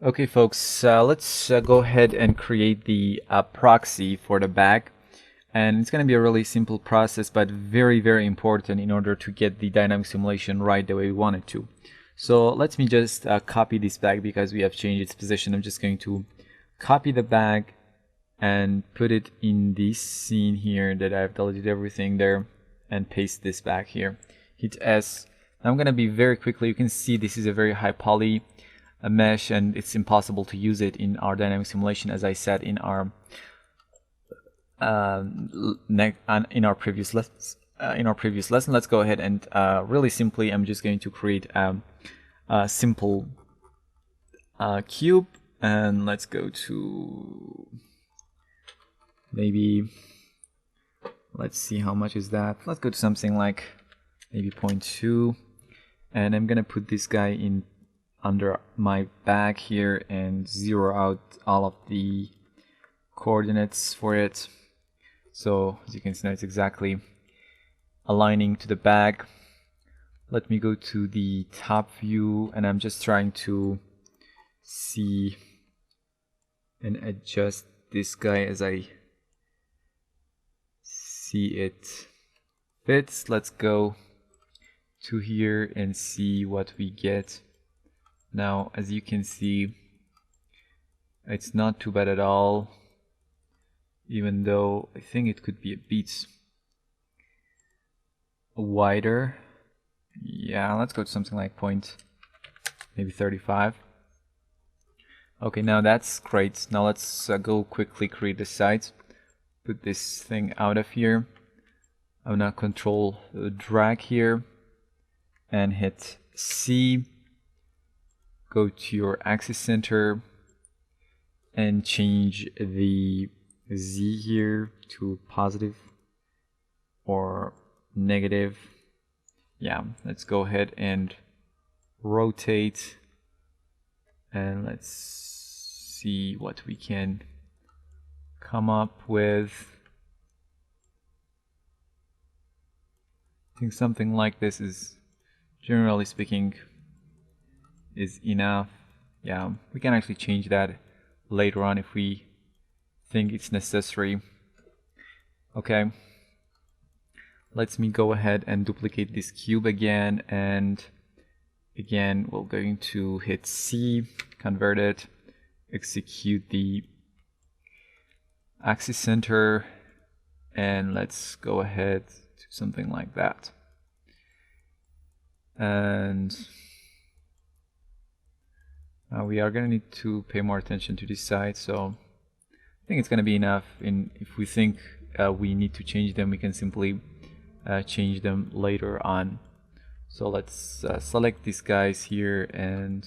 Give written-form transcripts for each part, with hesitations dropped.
Okay, folks, let's go ahead and create the proxy for the bag. And it's going to be a really simple process, but very, very important in order to get the dynamic simulation right the way we want it to. So let me just copy this bag because we have changed its position. I'm just going to copy the bag and put it in this scene here that I've deleted everything there and paste this back here. Hit S. Now I'm going to be very quickly. You can see this is a very high poly mesh, and it's impossible to use it in our dynamic simulation, as I said in our previous lessons. Let's go ahead and really simply, I'm just going to create a simple cube, and let's go to maybe, let's see how much is that. Let's go to something like maybe 0.2, and I'm gonna put this guy in under my bag here and zero out all of the coordinates for it. So as you can see now, it's exactly aligning to the bag. Let me go to the top view, and I'm just trying to see and adjust this guy as I see it fits. Let's go to here and see what we get. Now, as you can see, it's not too bad at all, even though I think it could be a bit wider. Yeah, let's go to something like maybe 35. Okay, now that's great. Now let's go quickly create the site. Put this thing out of here. I'm gonna control drag here and hit C. Go to your axis center and change the Z here to positive or negative. Yeah, let's go ahead and rotate, and let's see what we can come up with. I think something like this is, generally speaking, is enough. Yeah, we can actually change that later on if we think it's necessary. Okay, let me go ahead and duplicate this cube again, and again we're going to hit C, convert it, execute the axis center, and let's go ahead to something like that. And we are going to need to pay more attention to this side, so I think it's going to be enough. If we think we need to change them, we can simply change them later on. So let's select these guys here, and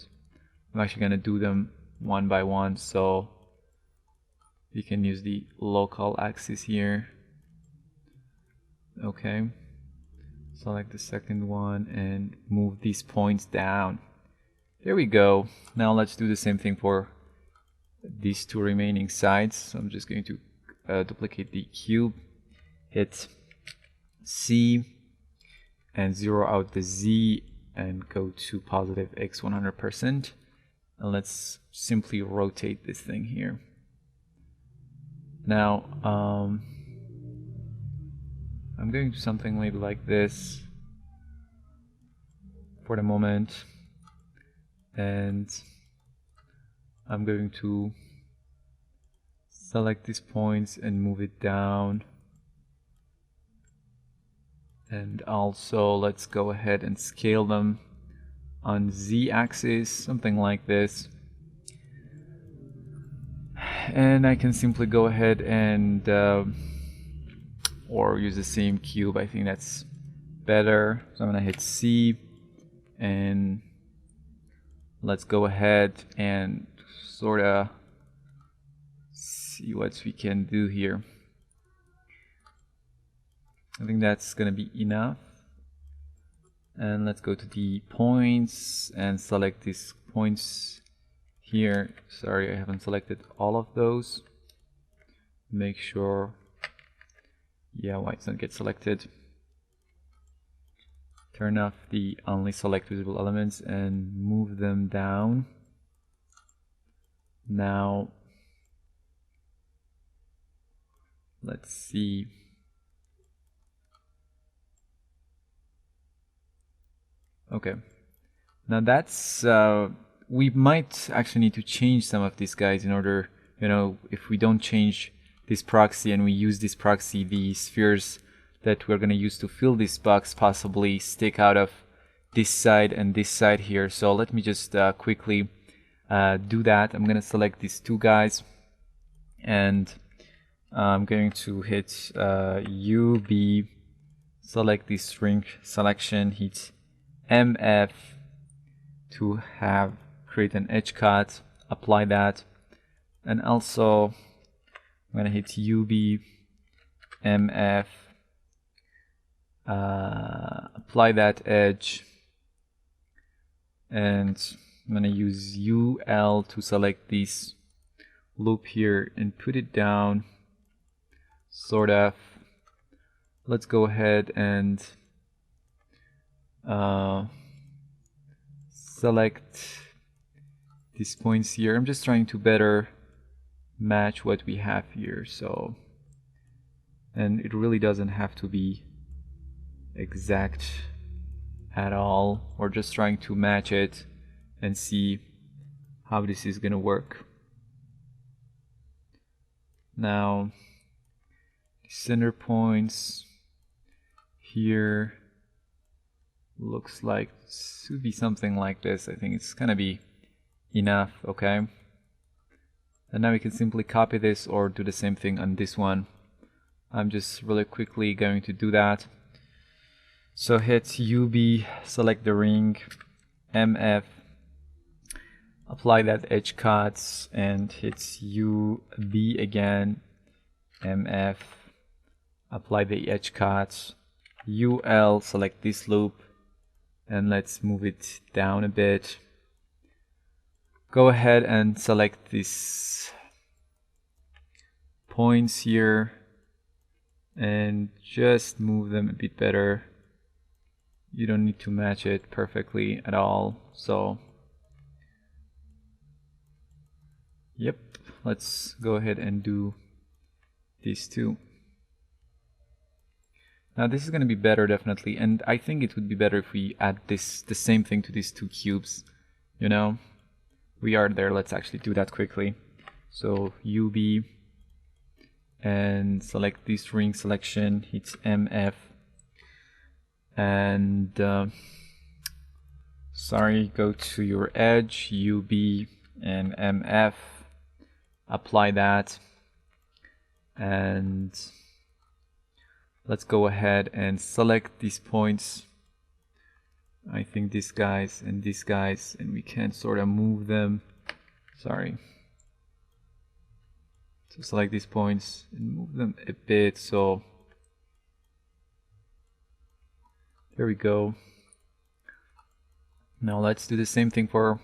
I'm actually going to do them one by one, so you can use the local axis here. Okay, select the second one and move these points down. There we go. Now let's do the same thing for these two remaining sides. So I'm just going to duplicate the cube, hit C, and zero out the Z, and go to positive X 100%. And let's simply rotate this thing here. Now, I'm going to something maybe like this for the moment, and I'm going to select these points and move it down. And also let's go ahead and scale them on Z axis, something like this. And I can simply go ahead and or use the same cube. I think that's better. So I'm gonna hit C, and let's go ahead and sort of see what we can do here. I think that's gonna be enough. And let's go to the points and select these points here. Sorry, I haven't selected all of those. Make sure, yeah, why it's not get selected. Turn off the only select visible elements and move them down. Now let's see. Okay, now that's we might actually need to change some of these guys in order, you know, if we don't change this proxy and we use this proxy, the spheres that we're going to use to fill this box possibly stick out of this side and this side here. So let me just quickly do that. I'm going to select these two guys, and I'm going to hit UB, select this string selection, hit MF to have create an edge cut, apply that, and also I'm going to hit UB MF, apply that edge, and I'm going to use UL to select this loop here and put it down, sort of. Let's go ahead and select these points here. I'm just trying to better match what we have here. So, and it really doesn't have to be exact at all. We're just trying to match it and see how this is gonna work. Now, center points here looks like it should be something like this. I think it's gonna be enough. Okay, and now we can simply copy this or do the same thing on this one. I'm just really quickly going to do that. So hit UB, select the ring, MF, apply that edge cuts, and hit UB again, MF, apply the edge cuts, UL, select this loop, and let's move it down a bit. Go ahead and select these points here and just move them a bit better. You don't need to match it perfectly at all. So, yep, let's go ahead and do these two. Now this is going to be better definitely, and I think it would be better if we add the same thing to these two cubes. You know, we are there. Let's actually do that quickly. So UB and select this ring selection, hit MF, and sorry, go to your edge, UB and MF, apply that, and let's go ahead and select these points. I think these guys, and we can sort of move them. Sorry. So select these points and move them a bit. So there we go. Now let's do the same thing for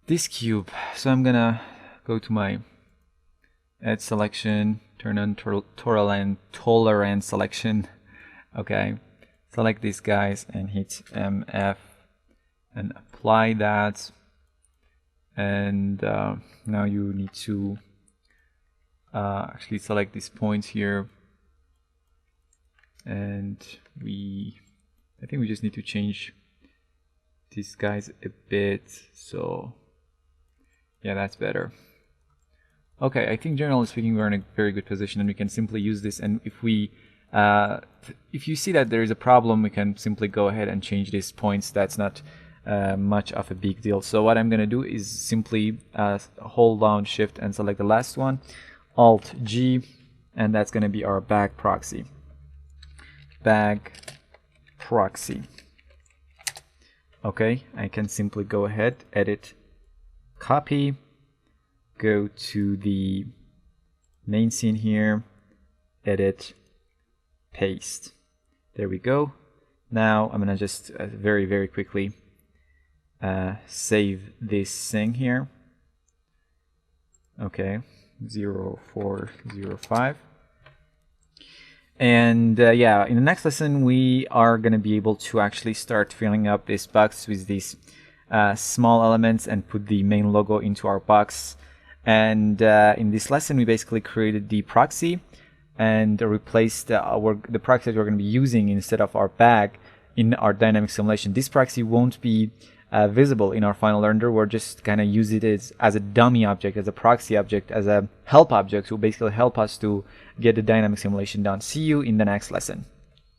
this cube. So I'm gonna go to my edge selection, turn on tolerance selection. Okay, select these guys and hit MF and apply that. And now you need to actually select these points here. And I think we just need to change these guys a bit. So yeah, that's better. Okay, I think generally speaking we're in a very good position, and we can simply use this. And if we if you see that there is a problem, we can simply go ahead and change these points. That's not much of a big deal. So what I'm going to do is simply hold down Shift and select the last one, Alt G, and that's going to be our bag proxy. Bag proxy. Okay, I can simply go ahead, edit, copy, go to the main scene here, edit, paste. There we go. Now I'm gonna just very quickly save this thing here. Okay, 0405. And yeah, in the next lesson we are going to be able to actually start filling up this box with these small elements and put the main logo into our box. And in this lesson, we basically created the proxy and replaced the proxy that we're going to be using instead of our bag in our dynamic simulation. This proxy won't be visible in our final render. We're just kind of use it as a dummy object, as a proxy object, as a help object to basically help us to get the dynamic simulation done. See you in the next lesson.